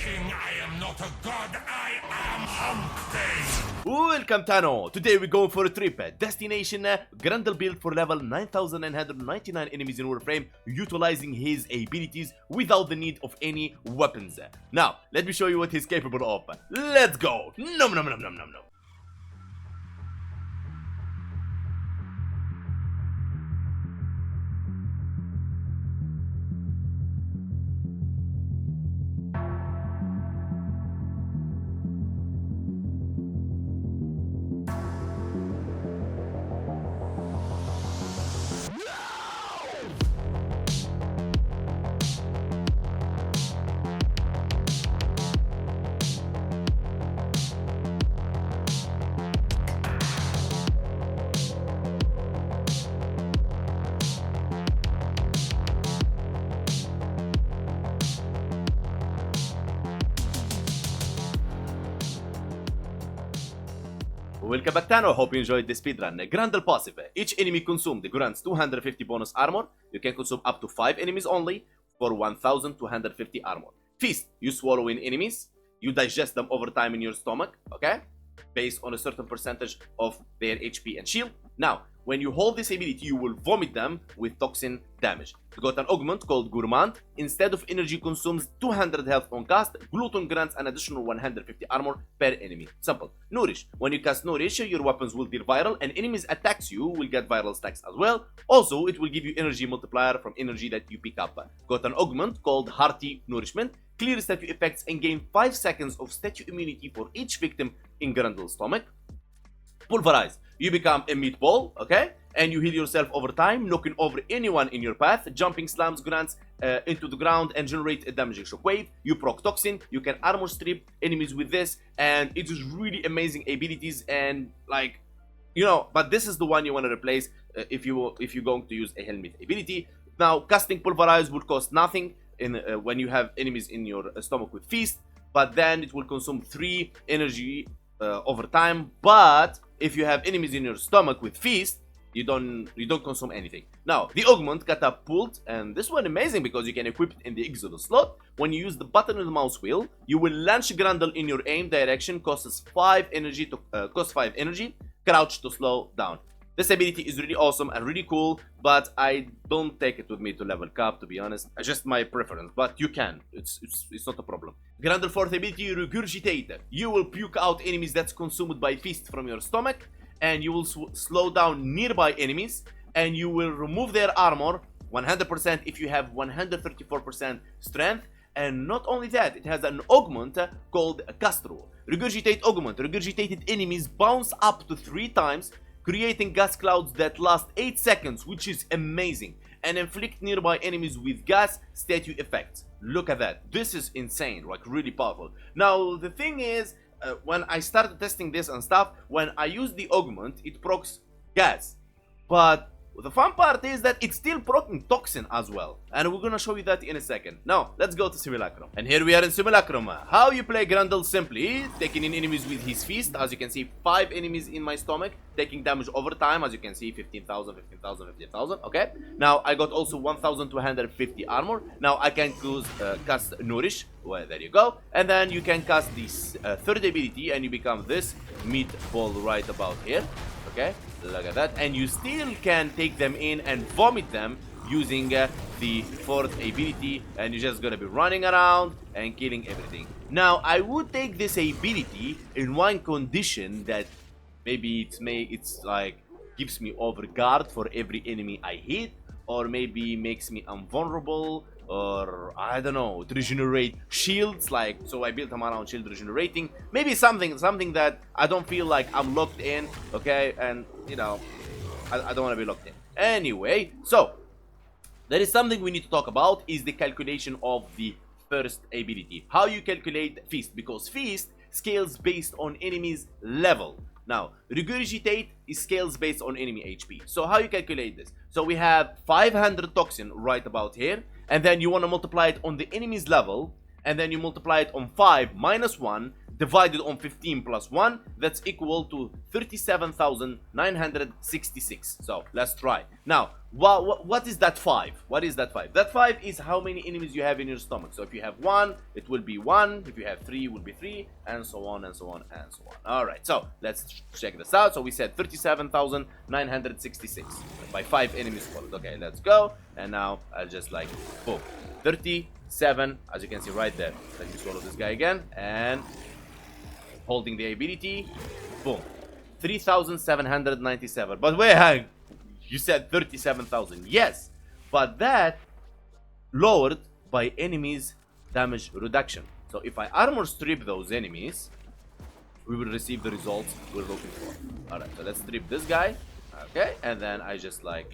king, I am not a god, I am Hunkpain! Welcome Tano! Today we're going for a trip. Destination Grendel build for level 9999 enemies in Warframe, utilizing his abilities without the need of any weapons. Now, let me show you what he's capable of. Let's go! Nom nom nom nom nom nom. Welcome back Tano, hope you enjoyed this speedrun. Grendel passive. Each enemy consumed grants 250 bonus armor. You can consume up to 5 enemies only for 1250 armor. Feast, you swallow in enemies. You digest them over time in your stomach, okay? Based on a certain percentage of their HP and shield. Now, when you hold this ability, you will vomit them with toxin damage. You got an augment called Gourmand. Instead of energy, consumes 200 health on cast. Gluten grants an additional 150 armor per enemy. Simple. Nourish. When you cast Nourish, your weapons will deal viral, and enemies attacks you will get viral stacks as well. Also, it will give you energy multiplier from energy that you pick up. Got an augment called Hearty Nourishment. Clear statue effects and gain 5 seconds of statue immunity for each victim in Grendel's stomach. Pulverize. You become a meatball, okay? And you heal yourself over time, knocking over anyone in your path. Jumping slams grants into the ground and generate a damaging shockwave. You proc toxin. You can armor strip enemies with this, and it is really amazing abilities. And like, you know, but this is the one you want to replace if you're going to use a Helminth ability. Now, casting Pulverize would cost nothing when you have enemies in your stomach with Feast, but then it will consume 3 energy over time. But if you have enemies in your stomach with Feast, you don't consume anything. Now, the augment catapult, and this one amazing because you can equip it in the Exodus slot. When you use the button on the mouse wheel, you will launch Grendel in your aim direction. Costs 5 energy. Crouch to slow down. This ability is really awesome and really cool, but I don't take it with me to level cap, to be honest. It's just my preference, but you can. It's not a problem. Grendel 4th ability, Regurgitate. You will puke out enemies that's consumed by Feast from your stomach, and you will slow down nearby enemies, and you will remove their armor 100% if you have 134% strength. And not only that, it has an augment called Gastro. Regurgitate augment. Regurgitated enemies bounce up to 3 times, creating gas clouds that last 8 seconds, which is amazing, and inflict nearby enemies with gas statue effects. Look at that. This is insane, like really powerful. Now, the thing is, when I started testing this and stuff, when I use the augment, it procs gas. But the fun part is that it's still proccing toxin as well, and we're gonna show you that in a second. Now, let's go to Simulacrum. And here we are in Simulacrum. How you play Grendel simply, taking in enemies with his Feast. As you can see, 5 enemies in my stomach, taking damage over time. As you can see, 15,000, 15,000, 15,000, okay? Now, I got also 1,250 armor. Now, I can cast Nourish. Well, there you go. And then you can cast this 3rd ability, and you become this meatball right about here. Okay, look at that, and you still can take them in and vomit them using the 4th ability, and you're just gonna be running around and killing everything. Now, I would take this ability in one condition, that maybe it's like gives me overguard for every enemy I hit, or maybe makes me invulnerable, or I don't know, to regenerate shields, like, so I built them around shield regenerating. Maybe something that I don't feel like I'm locked in, okay, and you know, I don't want to be locked in. Anyway, so there is something we need to talk about, is the calculation of the 1st ability. How you calculate Feast, because Feast scales based on enemy's level. Now, Regurgitate is scales based on enemy HP. So how you calculate this? So we have 500 toxin right about here, and then you want to multiply it on the enemy's level, and then you multiply it on 5 minus 1, divided on 15 plus 1, that's equal to 37,966. So let's try. Now, what is that 5? What is that 5? That 5 is how many enemies you have in your stomach. So if you have 1, it will be 1. If you have 3, it will be 3, and so on and so on and so on. Alright, so let's check this out. So we said 37,966 by 5 enemies spotted. Okay, let's go. And now I'll just like, boom, 37, as you can see right there. Let me swallow this guy again, and holding the ability, boom, 3,797. But wait, hang, you said 37,000. Yes, but that lowered by enemies damage reduction. So if I armor strip those enemies, we will receive the results we're looking for. Alright, so let's strip this guy. Okay, and then I just like,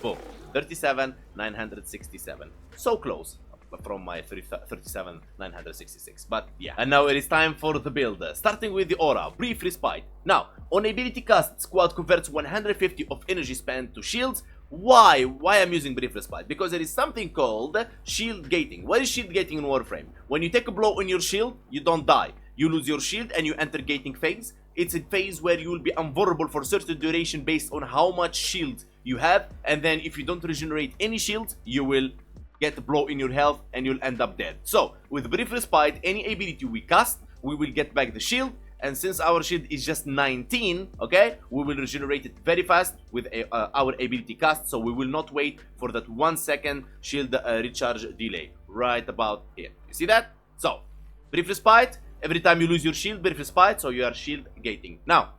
boom, 37,967. So close from my 37,966. But yeah, and now it is time for the build. Starting with the aura, brief respite. Now, on ability cast, squad converts 150 of energy spent to shields. Why I'm using brief respite? Because there is something called shield gating. What is shield gating in Warframe? When you take a blow on your shield, you don't die. You lose your shield and you enter gating phase. It's a phase where you will be invulnerable for certain duration based on how much shield you have, and then if you don't regenerate any shields, you will get a blow in your health and you'll end up dead. So with brief respite, any ability we cast, we will get back the shield, and since our shield is just 19, okay, we will regenerate it very fast with our ability cast, so we will not wait for that 1 second shield recharge delay right about here. You see that? So brief respite, every time you lose your shield, brief respite, so you are shield gating. Now,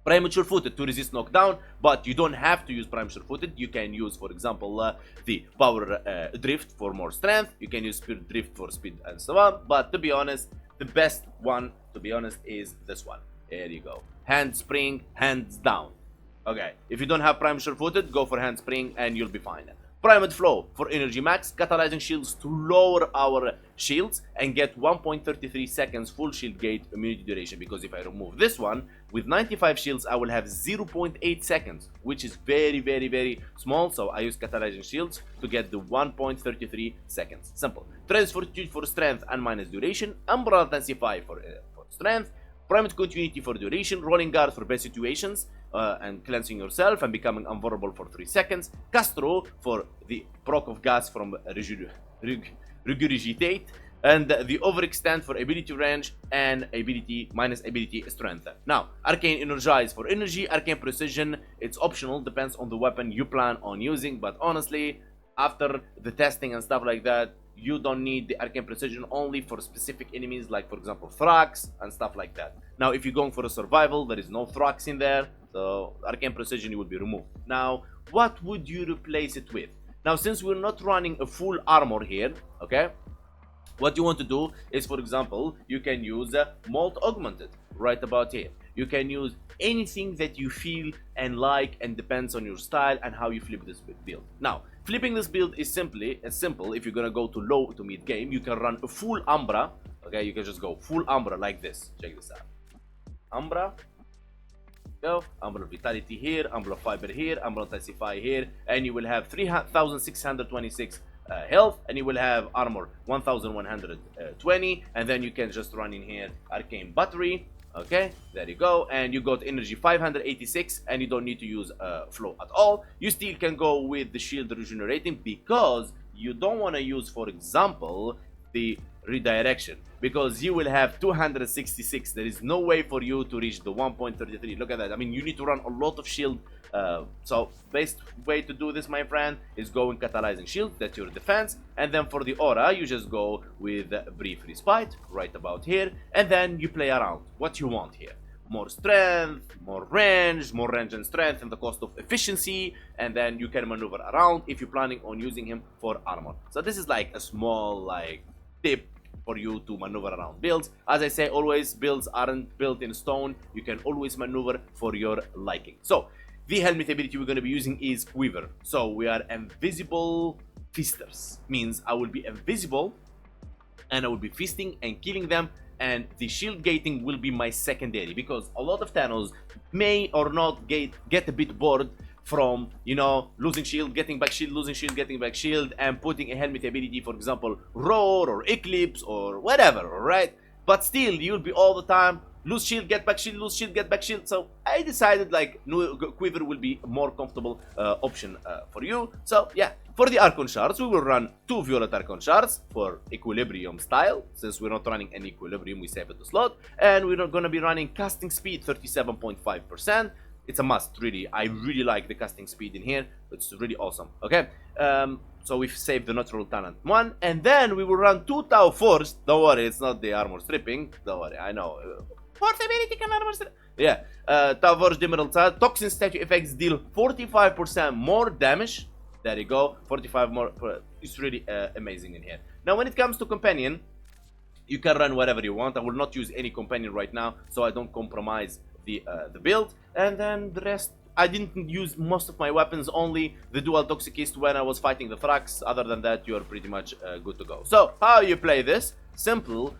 Prime Sure-Footed to resist knockdown, but you don't have to use Prime Sure-Footed. You can use, for example, the Power Drift for more strength. You can use Spirit Drift for speed and so on. But to be honest, the best one, to be honest, is this one. There you go. Handspring, hands down. Okay, if you don't have Prime Sure-Footed, go for Handspring and you'll be fine. Primed Flow for energy max, catalyzing shields to lower our shields and get 1.33 seconds full shield gate immunity duration, because if I remove this one, with 95 shields I will have 0.8 seconds, which is very small, so I use catalyzing shields to get the 1.33 seconds. Simple. Trace Fortitude for strength and minus duration, Umbrella Intensify for strength, Primed Continuity for duration, Rolling Guard for best situations, and cleansing yourself and becoming invulnerable for 3 seconds. Gastro for the proc of gas from regurgitate, and the overextend for ability range and ability minus ability strength. Now, Arcane Energize for energy, Arcane Precision, it's optional, depends on the weapon you plan on using, but honestly, after the testing and stuff like that, you don't need the Arcane Precision, only for specific enemies like, for example, Thrax and stuff like that. Now, if you're going for a survival, there is no Thrax in there, so Arcane Precision will be removed. Now, what would you replace it with? Now, since we're not running a full armor here, okay, what you want to do is, for example, you can use Molt Augmented right about here. You can use anything that you feel and like, and depends on your style and how you flip this build. Now, flipping this build is simple. If you're gonna go to low to mid game, you can run a full Umbra. Okay, you can just go full Umbra like this. Check this out. Umbra. Go. Umbra Vitality here, Umbra Fiber here, Umbra Intensify here, and you will have 3,626 health, and you will have armor 1,120, and then you can just run in here Arcane Battery. Okay, there you go, and you got energy 586, and you don't need to use flow at all. You still can go with the shield regenerating, because you don't want to use, for example, the redirection, because you will have 266. There is no way for you to reach the 1.33. Look at that. I mean, you need to run a lot of shield. So best way to do this, my friend, is going catalyzing shield. That's your defense. And then for the aura, you just go with brief respite right about here, and then you play around what you want here. More strength, more range and strength, and the cost of efficiency, and then you can maneuver around if you're planning on using him for armor. So this is like a small like tip for you to maneuver around builds. As I say, always, builds aren't built in stone. You can always maneuver for your liking. So the Helminth ability we're going to be using is Quiver. So we are invisible feasters. Means I will be invisible and I will be feasting and killing them, and the shield gating will be my secondary, because a lot of Thanos may or not get a bit bored from, you know, losing shield, getting back shield, losing shield, getting back shield, and putting a Helminth ability, for example, Roar or Eclipse or whatever, alright? but still you'll be all the time lose shield, get back shield, lose shield, get back shield. So I decided like Quiver will be a more comfortable option for you. So yeah, for the Archon Shards, we will run 2 Violet Archon Shards for Equilibrium style. Since we're not running any Equilibrium, we save it to slot. And we're not going to be running casting speed 37.5%. It's a must, really. I really like the casting speed in here. It's really awesome, okay? So we've saved the natural talent 1. And then we will run 2 Tau Force. Don't worry, it's not the armor stripping. Don't worry, I know. Force ability can armor strip. Yeah, Tau Force Emerald Side. Toxin statue effects deal 45% more damage. There you go, 45 more. It's really amazing in here. Now, when it comes to companion, you can run whatever you want. I will not use any companion right now, so I don't compromise the build. And then the rest, I didn't use most of my weapons, only the dual Toxicist when I was fighting the Thrax. Other than that, you're pretty much good to go. So, how you play this? Simple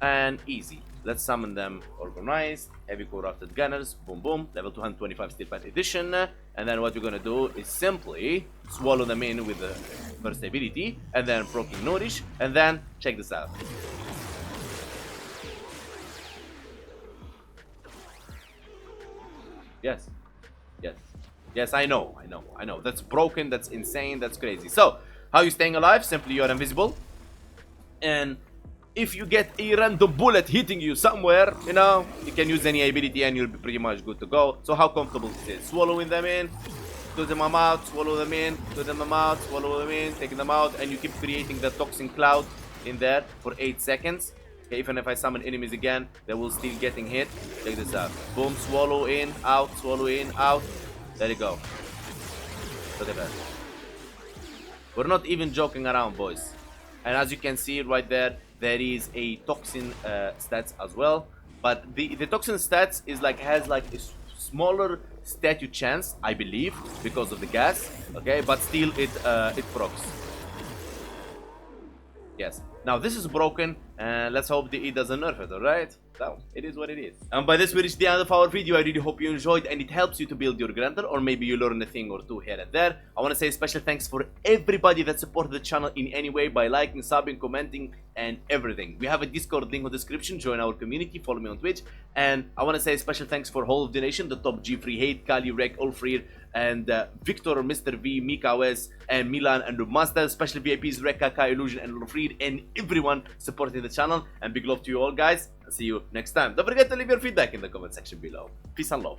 and easy. Let's summon them organized. Heavy core crafted gunners. Boom, boom. Level 225 Steel Path Edition. And then what we're gonna do is simply swallow them in with the first ability. And then proccing Nourish. And then check this out. Yes. Yes. Yes, I know. That's broken. That's insane. That's crazy. So, how you staying alive? Simply you're invisible. And if you get a random bullet hitting you somewhere, you know, you can use any ability and you'll be pretty much good to go. So how comfortable is it? Swallowing them in, to them out, swallow them in, to them out, swallow them in, taking them out, and you keep creating the toxin cloud in there for 8 seconds. Okay, even if I summon enemies again, they will still getting hit. Check this out. Boom, swallow in, out, swallow in, out. There you go. Look at that. We're not even joking around, boys. And as you can see right there, there is a toxin stats as well, but the toxin stats is like has like a smaller statue chance, I believe, because of the gas. Okay, but still it procs. Yes. Now this is broken, and let's hope the E doesn't nerf it. All right. So it is what it is. And by this we reach the end of our video. I really hope you enjoyed and it helps you to build your Grendel, or maybe you learn a thing or two here and there. I want to say a special thanks for everybody that supported the channel in any way by liking, subbing, commenting, and everything. We have a Discord link in the description. Join our community. Follow me on Twitch. And I want to say a special thanks for Hall of Donation, the top G3 Hate, Kali, Rek, Ulfrir, and Victor, Mr. V, Mika Wes, and Milan and Master. Special VIPs Rekka, Kai Illusion, and Ulfrir, and everyone supporting the channel. And big love to you all, guys. See you next time. Don't forget to leave your feedback in the comment section below. Peace and love.